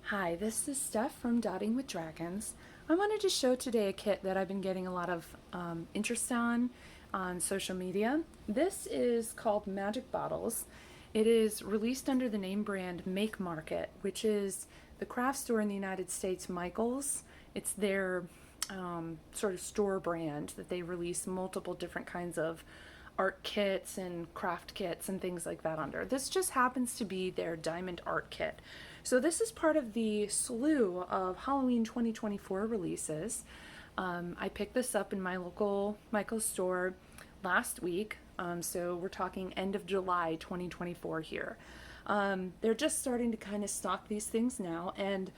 Hi, this is Steph from Dotting with Dragons. I wanted to show today a kit that I've been getting a lot of interest on social media. This is called Magic Bottles. It is released under the name brand Make Market, which is the craft store in the United States, Michaels. It's their sort of store brand that they release multiple different kinds of art kits and craft kits and things like that under. This just happens to be their diamond art kit. So this is part of the slew of Halloween 2024 releases. I picked this up in my local Michael's store last week. So we're talking end of July 2024 here. They're just starting to kind of stock these things now, and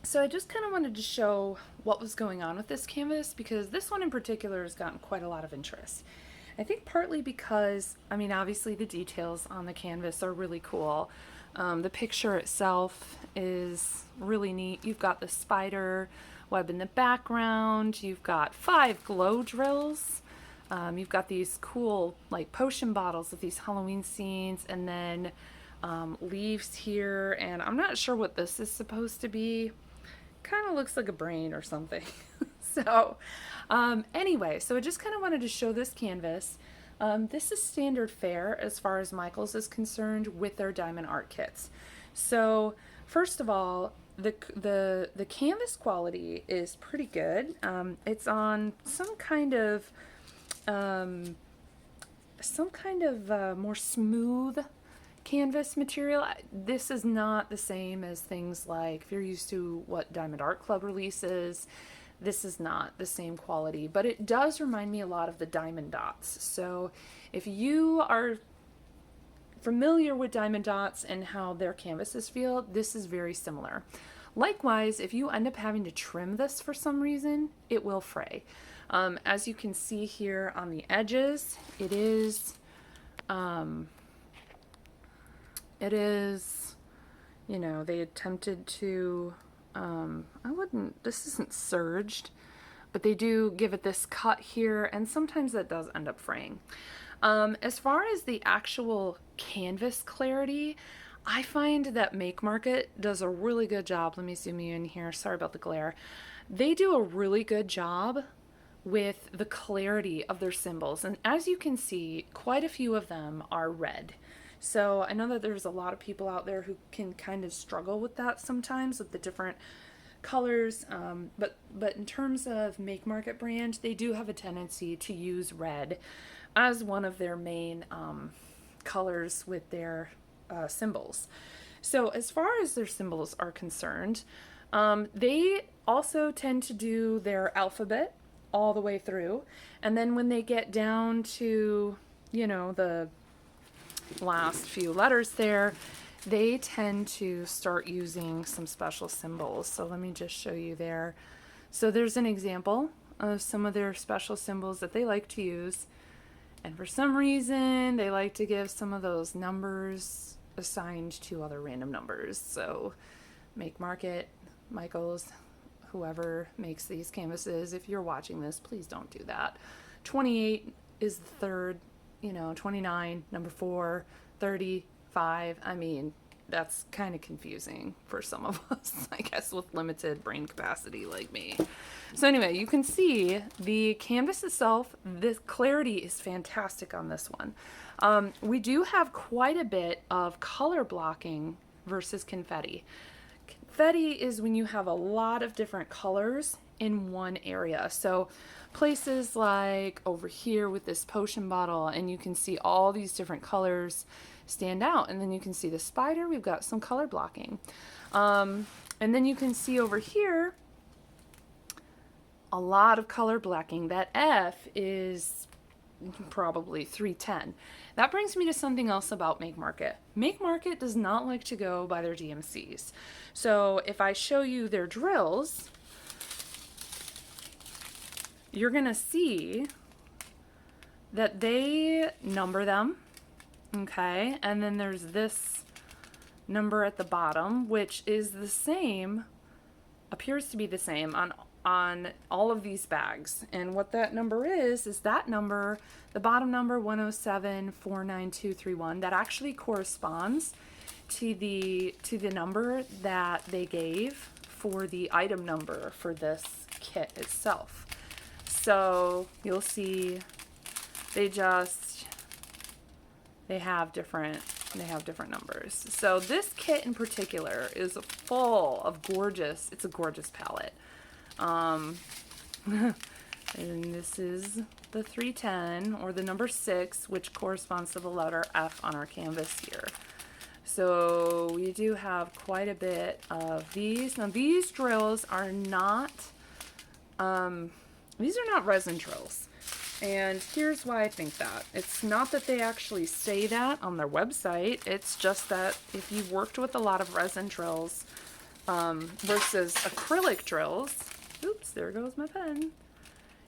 so I just kind of wanted to show what was going on with this canvas because this one in particular has gotten quite a lot of interest. I think partly because, obviously the details on the canvas are really cool. The picture itself is really neat. You've got the spider web in the background. You've got 5 glow drills. You've got these cool like potion bottles of these Halloween scenes, and then leaves here. And I'm not sure what this is supposed to be. Kind of looks like a brain or something. So anyway, so I just kind of wanted to show this canvas. This is standard fare as far as Michaels is concerned with their diamond art kits. So first of all, the canvas quality is pretty good. It's on some kind of more smooth canvas material. This is not the same as things like, if you're used to what Diamond Art Club releases, this is not the same quality, but it does remind me a lot of the Diamond Dots. So if you are familiar with Diamond Dots and how their canvases feel, this is very similar. Likewise, if you end up having to trim this for some reason, it will fray. As you can see here on the edges, it is, they attempted to, this isn't serged, but they do give it this cut here, and sometimes that does end up fraying. As far as the actual canvas clarity, I find that Make Market does a really good job. Let me zoom you in here. Sorry about the glare. They do a really good job with the clarity of their symbols. And as you can see, quite a few of them are red. So I know that there's a lot of people out there who can kind of struggle with that sometimes with the different colors. But in terms of Make Market brand, they do have a tendency to use red as one of their main colors with their symbols. So as far as their symbols are concerned, they also tend to do their alphabet all the way through. And then when they get down to, the last few letters there, they tend to start using some special symbols. So let me just show you there. So there's an example of some of their special symbols that they like to use. And for some reason, they like to give some of those numbers assigned to other random numbers. So Make Market, Michaels, whoever makes these canvases, if you're watching this, please don't do that. 28 is the third, 29, number 4, 35. That's kind of confusing for some of us, I guess, with limited brain capacity like me. So anyway, you can see the canvas itself, the clarity is fantastic on this one. We do have quite a bit of color blocking versus confetti. Confetti is when you have a lot of different colors in one area. So places like over here with this potion bottle, and you can see all these different colors stand out. And then you can see the spider, we've got some color blocking. And then you can see over here a lot of color blocking. That F is probably 310. That brings me to something else about Make Market. Make Market does not like to go by their DMCs. So if I show you their drills, you're going to see that they number them, okay? And then there's this number at the bottom, which is the same, appears to be the same on all of these bags. And what that number is that number, the bottom number 107 49231, that actually corresponds to the number that they gave for the item number for this kit itself. So you'll see they have different numbers. So this kit in particular is full of gorgeous, it's a gorgeous palette. And this is the 310, or the number 6, which corresponds to the letter F on our canvas here. So we do have quite a bit of these. Now these drills are not, resin drills. And here's why I think that. It's not that they actually say that on their website. It's just that if you've worked with a lot of resin drills versus acrylic drills, oops, there goes my pen,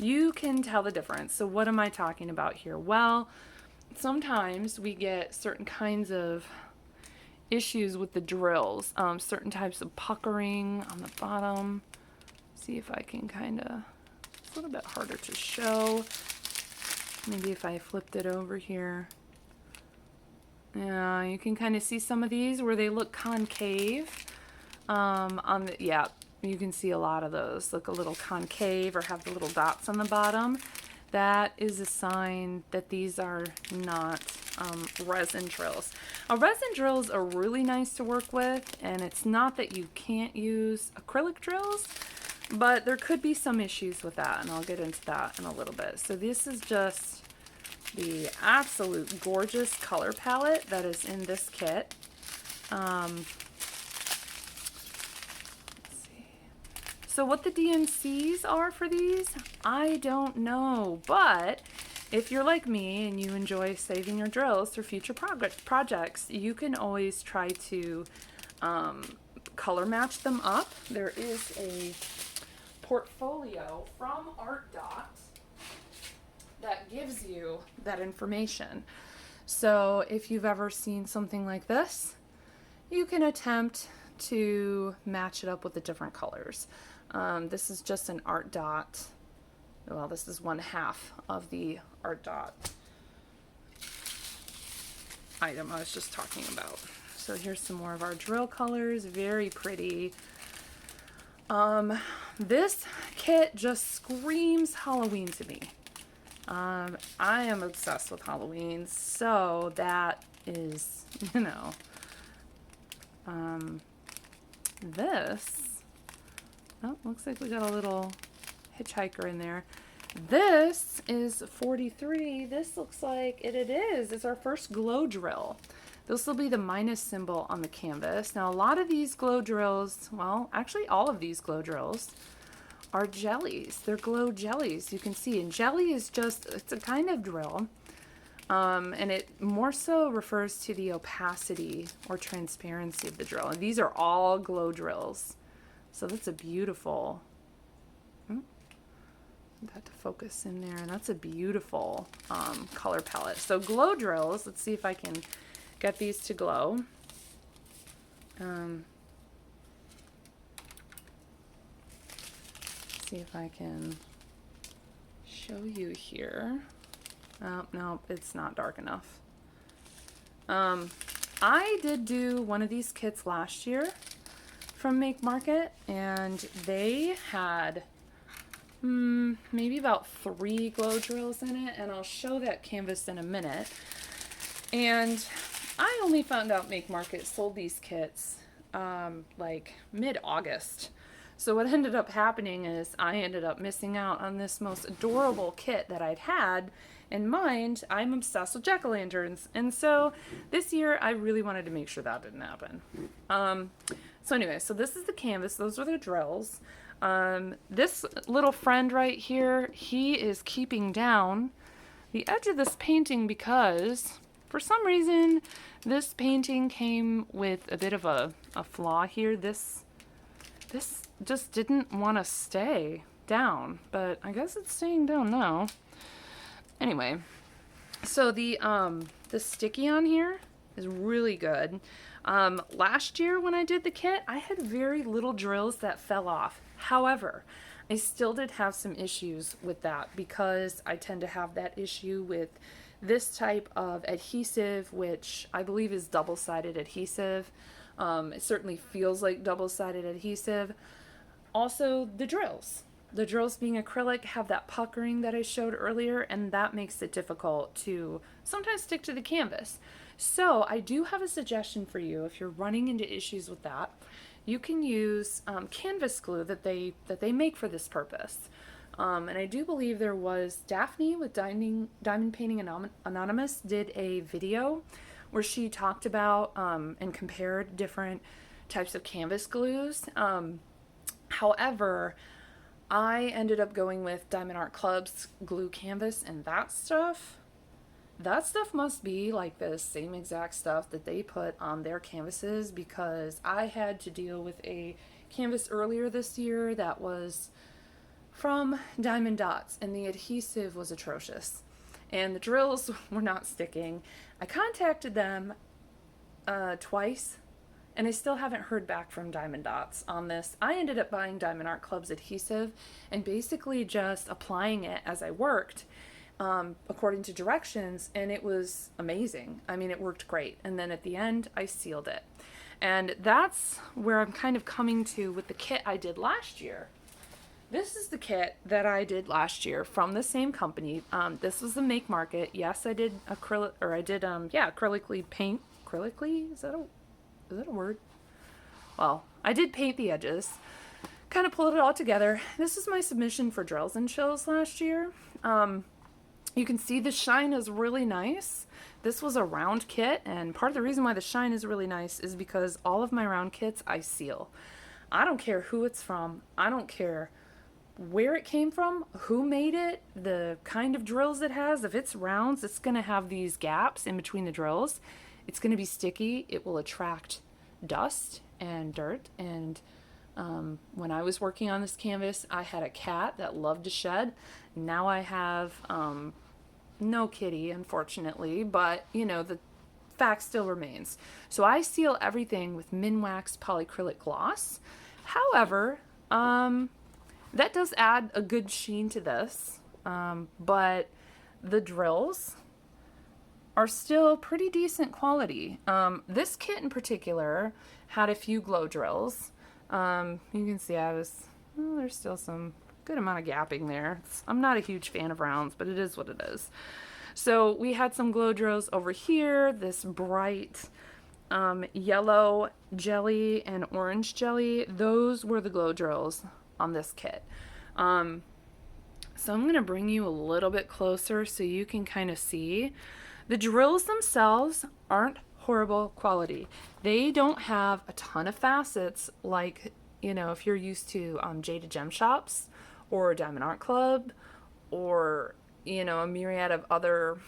you can tell the difference. So what am I talking about here? Well, sometimes we get certain kinds of issues with the drills, certain types of puckering on the bottom. See if I can kind of, it's a little bit harder to show. Maybe if I flipped it over here. Yeah, you can kind of see some of these where they look concave. Yeah, you can see a lot of those look a little concave or have the little dots on the bottom. That is a sign that these are not resin drills. Resin drills are really nice to work with, and it's not that you can't use acrylic drills, but there could be some issues with that, and I'll get into that in a little bit. So this is just the absolute gorgeous color palette that is in this kit. So what the DMCs are for these, I don't know. But if you're like me and you enjoy saving your drills for future projects, you can always try to color match them up. There is a portfolio from Art Dot that gives you that information. So if you've ever seen something like this, you can attempt to match it up with the different colors. This is just an Art Dot. Well, this is 1/2 of the Art Dot item I was just talking about. So here's some more of our drill colors. Very pretty. This kit just screams Halloween to me. I am obsessed with Halloween, so that is, you know, this. Oh, looks like we got a little hitchhiker in there. This is 43. This looks like it is. It's our first glow drill. This will be the minus symbol on the canvas. Now, a lot of these glow drills, well, actually all of these glow drills are jellies. They're glow jellies, you can see. And jelly is just, it's a kind of drill. And it more so refers to the opacity or transparency of the drill. And these are all glow drills. So that's a beautiful, got to focus in there. And that's a beautiful color palette. So glow drills, let's see if I can get these to glow. See if I can show you here. Oh, no, it's not dark enough. I did do one of these kits last year from Make Market, and they had maybe about 3 glow drills in it, and I'll show that canvas in a minute. And I only found out Make Market sold these kits like mid-August. So what ended up happening is I ended up missing out on this most adorable kit that I'd had in mind. I'm obsessed with jack-o'-lanterns, and so this year I really wanted to make sure that didn't happen. So anyway, so this is the canvas. Those are the drills. This little friend right here, he is keeping down the edge of this painting because for some reason this painting came with a bit of a flaw here. This just didn't want to stay down, but I guess it's staying down now. Anyway, so the sticky on here is really good. Last year when I did the kit, I had very little drills that fell off. However, I still did have some issues with that because I tend to have that issue with this type of adhesive, which I believe is double-sided adhesive. It certainly feels like double-sided adhesive. Also, the drills. The drills being acrylic have that puckering that I showed earlier, and that makes it difficult to sometimes stick to the canvas. So I do have a suggestion for you if you're running into issues with that. You can use canvas glue that they make for this purpose. And I do believe there was Daphne with Diamond Painting Anonymous did a video where she talked about and compared different types of canvas glues. However, I ended up going with Diamond Art Club's glue canvas, and that stuff must be like the same exact stuff that they put on their canvases, because I had to deal with a canvas earlier this year that was from Diamond Dots, and the adhesive was atrocious and the drills were not sticking. I contacted them twice, and I still haven't heard back from Diamond Dots on this. I ended up buying Diamond Art Club's adhesive and basically just applying it as I worked according to directions, and it was amazing. I mean, it worked great. And then at the end, I sealed it. And that's where I'm kind of coming to with the kit I did last year. This is the kit that I did last year from the same company. This was the Make Market. Yes, I did acrylically paint. Acrylically? Is that a word? Well, I did paint the edges. Kind of pulled it all together. This is my submission for Drills and Chills last year. You can see the shine is really nice. This was a round kit, and part of the reason why the shine is really nice is because all of my round kits I seal. I don't care who it's from. I don't care where it came from, who made it, the kind of drills it has. If it's rounds, it's going to have these gaps in between the drills. It's going to be sticky. It will attract dust and dirt. And when I was working on this canvas, I had a cat that loved to shed. Now I have no kitty, unfortunately, but you know, the fact still remains. So I seal everything with Minwax polyacrylic gloss. However, that does add a good sheen to this, but the drills are still pretty decent quality. This kit in particular had a few glow drills. You can see there's still some good amount of gapping there. I'm not a huge fan of rounds, but it is what it is. So we had some glow drills over here, this bright yellow jelly and orange jelly. Those were the glow drills on this kit. So I'm going to bring you a little bit closer so you can kind of see. The drills themselves aren't horrible quality. They don't have a ton of facets like, you know, if you're used to Jada Gem Shops or Diamond Art Club or, you know, a myriad of other,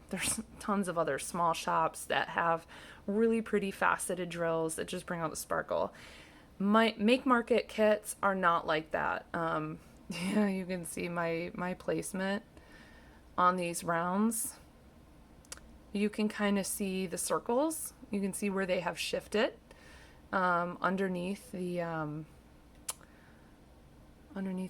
there's tons of other small shops that have really pretty faceted drills that just bring out the sparkle. My Make Market kits are not like that. Yeah, you can see my placement on these rounds. You can kind of see the circles. You can see where they have shifted underneath the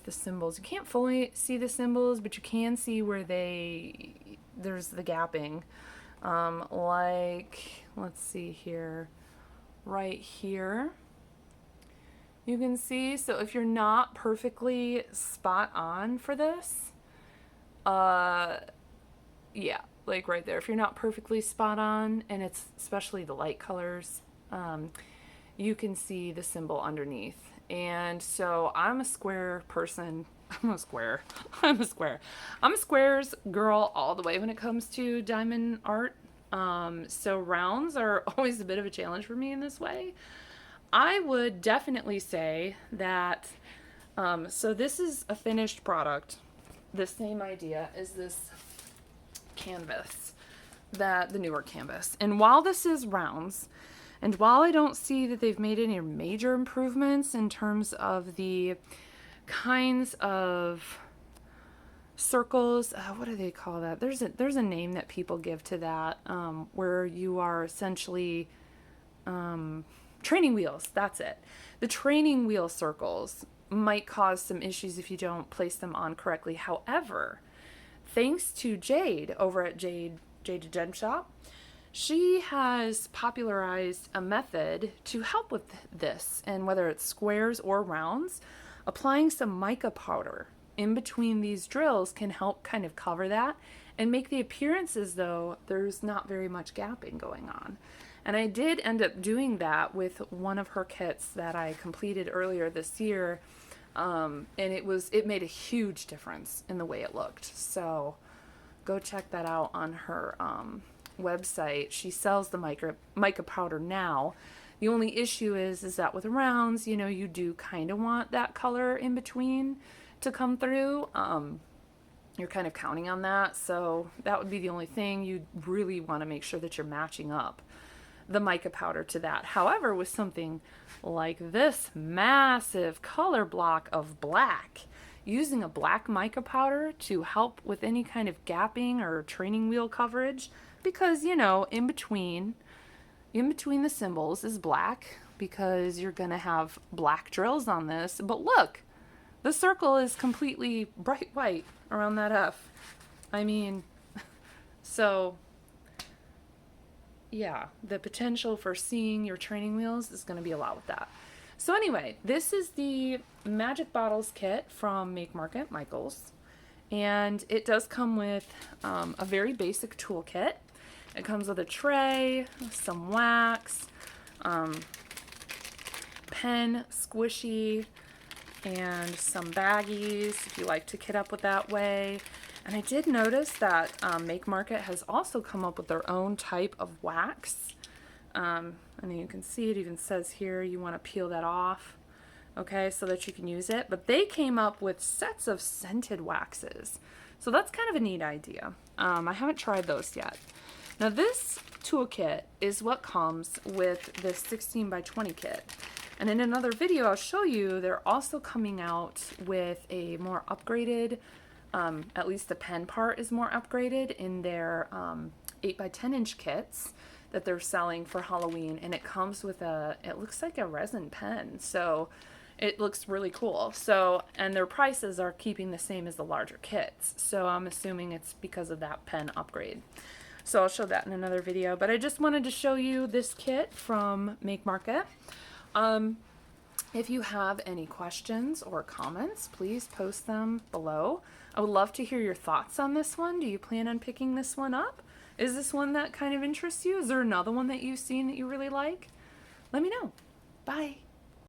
symbols. You can't fully see the symbols, but you can see where there's the gapping. Like, let's see here, right here. You can see, so if you're not perfectly spot on for this, yeah, like right there, if you're not perfectly spot on, and it's especially the light colors, you can see the symbol underneath. And so I'm a square person. I'm a squares girl all the way when it comes to diamond art. So rounds are always a bit of a challenge for me in this way. I would definitely say that, so this is a finished product. The same idea as this canvas, the newer canvas. And while this is rounds, and while I don't see that they've made any major improvements in terms of the kinds of circles, what do they call that? There's a name that people give to that, where you are essentially, training wheels, that's it. The training wheel circles might cause some issues if you don't place them on correctly. However, thanks to Jade over at Jade Gem Shop. She has popularized a method to help with this, and whether it's squares or rounds, applying some mica powder in between these drills can help kind of cover that and make the appearance as though there's not very much gapping going on. And I did end up doing that with one of her kits that I completed earlier this year, and it made a huge difference in the way it looked. So go check that out on her website. She sells the mica powder now. The only issue is that with rounds, you do kind of want that color in between to come through. You're kind of counting on that, so that would be the only thing. You really want to make sure that you're matching up the mica powder to that. However, with something like this massive color block of black, using a black mica powder to help with any kind of gapping or training wheel coverage, because in between the symbols is black, because you're gonna have black drills on this. But look, the circle is completely bright white around that F. I mean, so yeah, the potential for seeing your training wheels is going to be a lot with that. So anyway, this is the Magic Bottles kit from Make Market Michaels, and it does come with a very basic toolkit. It comes with a tray, some wax, pen, squishy, and some baggies if you like to kit up with that way. And I did notice that Make Market has also come up with their own type of wax. And you can see it even says here you want to peel that off, okay, so that you can use it. But they came up with sets of scented waxes. So that's kind of a neat idea. I haven't tried those yet. Now this toolkit is what comes with this 16 by 20 kit. And in another video I'll show you they're also coming out with a more upgraded, at least the pen part is more upgraded in their 8 by 10 inch kits that they're selling for Halloween, and it comes with it looks like a resin pen, so it looks really cool. So, and their prices are keeping the same as the larger kits, so I'm assuming it's because of that pen upgrade. So I'll show that in another video, but I just wanted to show you this kit from Make Market. If you have any questions or comments, please post them below. I would love to hear your thoughts on this one. Do you plan on picking this one up? Is this one that kind of interests you? Is there another one that you've seen that you really like? Let me know. Bye.